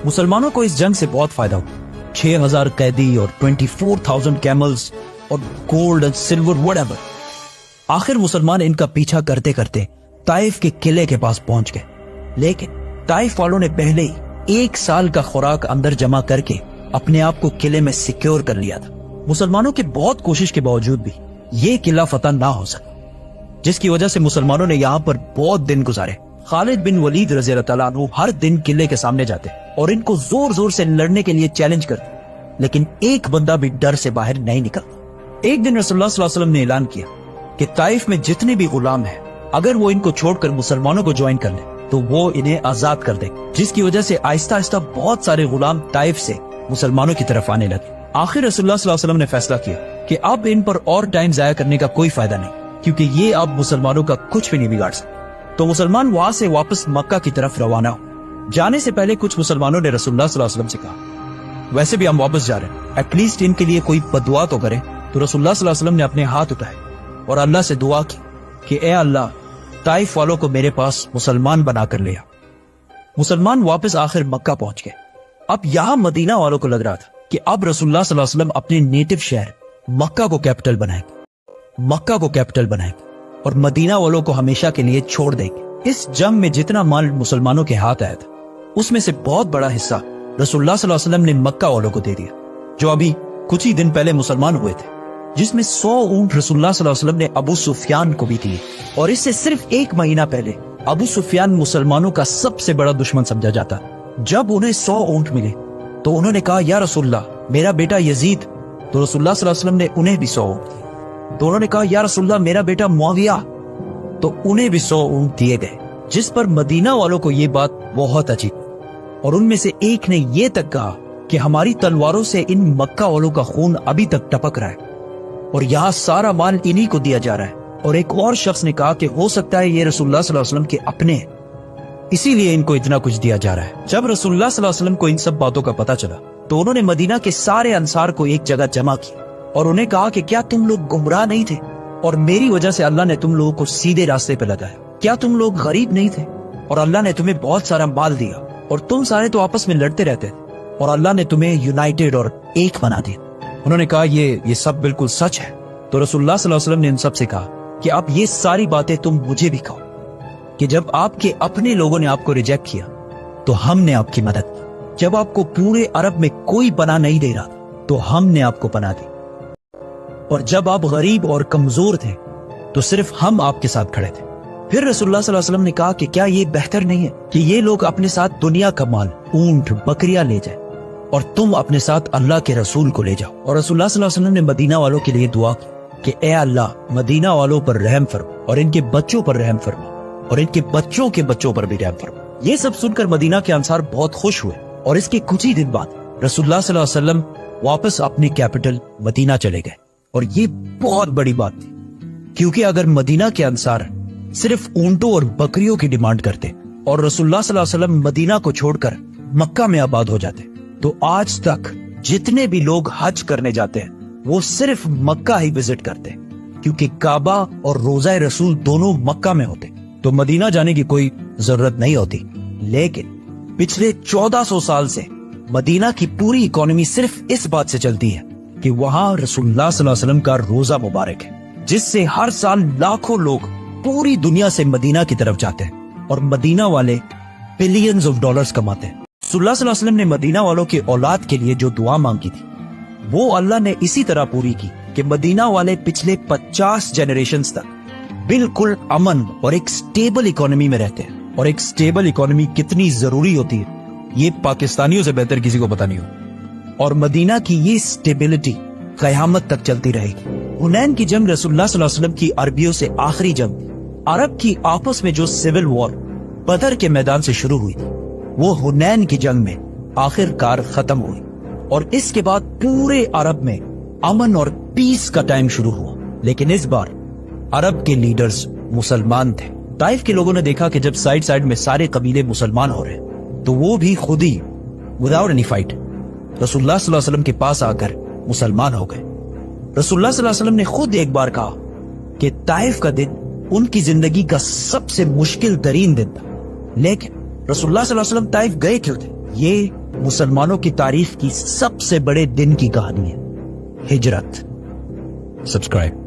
मुसलमानों को इस जंग से बहुत फायदा हुआ। 6000 कैदी और 24,000 कैमल्स और गोल्ड एंड सिल्वर व्हाटएवर। आखिर मुसलमान इनका पीछा करते करते ताइफ के किले के पास पहुंच गए, लेकिन ताइफ वालों ने पहले ही 1 साल का खुराक अंदर जमा करके अपने आप को किले में सिक्योर कर लिया था। मुसलमानों की बहुत कोशिश के बावजूद भी ये किला फतह ना हो सका, जिसकी वजह से मुसलमानों ने यहाँ पर बहुत दिन गुजारे। खालिद बिन वलीद रज़ी अल्लाह तआला अन्हु हर दिन किले के सामने जाते और इनको जोर जोर से लड़ने के लिए चैलेंज करते, लेकिन एक बंदा भी डर से बाहर नहीं निकलता। एक दिन रसूलुल्लाह सल्लल्लाहु अलैहि वसल्लम ने ऐलान किया कि ताइफ में जितने भी गुलाम हैं, अगर वो इनको छोड़कर मुसलमानों को ज्वाइन कर ले तो वो इन्हें आजाद कर देंगे, जिसकी वजह से आहिस्ता आहिस्ता बहुत सारे गुलाम ताइफ से मुसलमानों की तरफ आने लगे। आखिर रसूलुल्लाह सल्लल्लाहु अलैहि वसल्लम ने फैसला किया कि अब इन पर और टाइम जाया करने का कोई फायदा नहीं, क्योंकि ये अब मुसलमानों का कुछ भी नहीं बिगाड़ सकते। तो मुसलमान वहां से वापस मक्का की तरफ रवाना हो। जाने से पहले कुछ मुसलमानों ने रसूलुल्लाह सल्लल्लाहु अलैहि वसल्लम से कहा, वैसे भी हम वापस जा रहे हैं, एटलीस्ट इनके लिए कोई बदुआ तो करें। तो रसूलुल्लाह सल्लल्लाहु अलैहि वसल्लम ने अपने हाथ उठाए और अल्लाह से दुआ की कि ए अल्लाह, ताइफ वालों को मेरे पास मुसलमान बनाकर ले आ। मुसलमान वापस आखिर मक्का पहुंच गए। अब यहां मदीना वालों को लग रहा था कि अब रसूलुल्लाह सल्लल्लाहु अलैहि वसल्लम अपने नेटिव शहर मक्का को कैपिटल बनाएंगे और मदीना वालों को हमेशा के लिए छोड़ देंगे। इस जंग में जितना माल मुसलमानों के हाथ आया था, उसमें से बहुत बड़ा हिस्सा रसूलुल्लाह सल्लल्लाहु अलैहि वसल्लम ने मक्का वालों को दे दिया, जो अभी कुछ ही दिन पहले मुसलमान हुए थे, जिसमें 100 ऊंट रसूलुल्लाह सल्लल्लाहु अलैहि वसल्लम ने अबू सुफियान को भी दिए। और इससे सिर्फ 1 महीना पहले अबू सुफियान मुसलमानों का सबसे बड़ा दुश्मन समझा जाता। जब उन्हें 100 ऊंट मिले तो उन्होंने कहा, या रसूलल्लाह, मेरा बेटा यजीद। तो रसूलुल्लाह सल्लल्लाहु अलैहि वसल्लम ने उन्हें भी 100 ऊंट दिए। तो उन्होंने कहा, या रसूलल्लाह, मेरा बेटा मुआविया। तो उन्हें भी 100 ऊंट दिए गए, जिस पर मदीना वालों को ये बात बहुत अजीब। और उनमें से एक ने ये तक कहा कि हमारी तलवारों से इन मक्का वालों का खून अभी तक टपक रहा है और यहाँ सारा माल इन्हीं को दिया जा रहा है। और एक और शख्स ने कहा कि हो सकता है ये रसूलुल्लाह सल्लल्लाहु अलैहि वसल्लम के अपने हैं, इसीलिए इनको इतना कुछ दिया जा रहा है। जब रसूलुल्लाह सल्लल्लाहु अलैहि वसल्लम को इन सब बातों का पता चला तो उन्होंने मदीना के सारे अंसार को एक जगह जमा किया और उन्हें कहा कि क्या तुम लोग गुमराह नहीं थे और मेरी वजह से अल्लाह ने तुम लोगों को सीधे रास्ते पे लगाया? क्या तुम लोग गरीब नहीं थे और अल्लाह ने तुम्हें बहुत सारा माल दिया और तुम सारे तो आपस में लड़ते रहते थे और अल्लाह ने तुम्हें यूनाइटेड और एक बना दिया? उन्होंने कहा, ये सब बिल्कुल सच है। तो रसूलुल्लाह सल्लल्लाहु अलैहि वसल्लम ने इन सब से कहा कि अब ये सारी बातें तुम मुझे भी कहो कि जब आपके अपने लोगों ने आपको रिजेक्ट किया तो हमने आपकी मदद की, जब आपको पूरे अरब में कोई पनाह नहीं दे रहा था तो हमने आपको पनाह दी, और जब आप गरीब और कमजोर थे तो सिर्फ हम आपके साथ खड़े थे। फिर रसूलुल्लाह सल्लल्लाहु अलैहि वसल्लम ने कहा कि क्या ये बेहतर नहीं है कि ये लोग अपने साथ दुनिया का माल, ऊंट, बकरियां ले जाए और तुम अपने साथ अल्लाह के रसूल को ले जाओ? और रसूलुल्लाह सल्लल्लाहु अलैहि वसल्लम ने मदीना वालों के लिए दुआ की कि ए अल्लाह, मदीना वालों पर रहम फरमा और इनके बच्चों पर रहम फरमा और इनके बच्चों के बच्चों पर भी रहम फरमा। ये सब सुनकर मदीना के अंसार बहुत खुश हुए और इसके कुछ ही दिन बाद रसूलुल्लाह सल्लल्लाहु अलैहि वसल्लम वापस अपनी कैपिटल मदीना चले गए। और ये बहुत बड़ी बात थी, क्योंकि अगर मदीना के अंसार सिर्फ ऊंटों और बकरियों की डिमांड करते और रसूलुल्लाह सल्लल्लाहु अलैहि वसल्लम मदीना को छोड़कर मक्का में आबाद हो जाते, तो आज तक जितने भी लोग हज करने जाते हैं वो सिर्फ मक्का ही विजिट करते, क्योंकि काबा और रोज़ा रसूल दोनों मक्का में होते, तो मदीना जाने की कोई जरूरत नहीं होती। लेकिन पिछले 1400 साल से मदीना की पूरी इकोनॉमी सिर्फ इस बात से चलती है कि वहां रसूलुल्लाह सल्लल्लाहु अलैहि वसल्लम का रोजा मुबारक है, जिससे हर साल लाखों लोग पूरी दुनिया से मदीना की तरफ जाते हैं और मदीना वाले बिलियंस ऑफ डॉलर्स कमाते हैं। रसूलुल्लाह सल्लल्लाहु अलैहि वसल्लम ने मदीना वालों की औलाद के लिए जो दुआ मांगी थी वो अल्लाह ने इसी तरह पूरी की कि मदीना वाले पिछले 50 जनरेशंस तक बिल्कुल अमन और एक स्टेबल इकोनॉमी में रहते हैं। और एक स्टेबल इकोनॉमी कितनी जरूरी होती है ये पाकिस्तानियों से बेहतर किसी को पता नहीं हो। और मदीना की ये स्टेबिलिटी कयामत तक चलती रहेगी। हुनैन की जंग रसूलुल्लाह सल्लल्लाहु अलैहि वसल्लम की अरबियों से आखिरी जंग, अरब की आपस में जो सिविल वॉर बदर के मैदान से शुरू हुई थी, वो हुनैन की जंग में आखिरकार खत्म हुई और इसके बाद पूरे अरब में अमन और पीस का टाइम शुरू हुआ। लेकिन इस बार अरब के लीडर्स मुसलमान थे। ताइफ के लोगों ने देखा कि जब साइड साइड में सारे कबीले मुसलमान हो रहे तो वो भी खुद ही विदाउट एनी फाइट रसूलुल्लाह सल्लल्लाहु अलैहि वसल्लम के पास आकर मुसलमान हो गए। रसूलुल्लाह सल्लल्लाहु अलैहि वसल्लम ने खुद एक बार कहा कि ताइफ का दिन उनकी जिंदगी का सबसे मुश्किल तरीन दिन था। लेकिन रसूलुल्लाह सल्लल्लाहु अलैहि वसल्लम ताइफ गए क्यों थे یہ مسلمانوں کی تاریخ کی سب سے بڑے دن کی کہانی ہے، ہجرت۔ سبسکرائب۔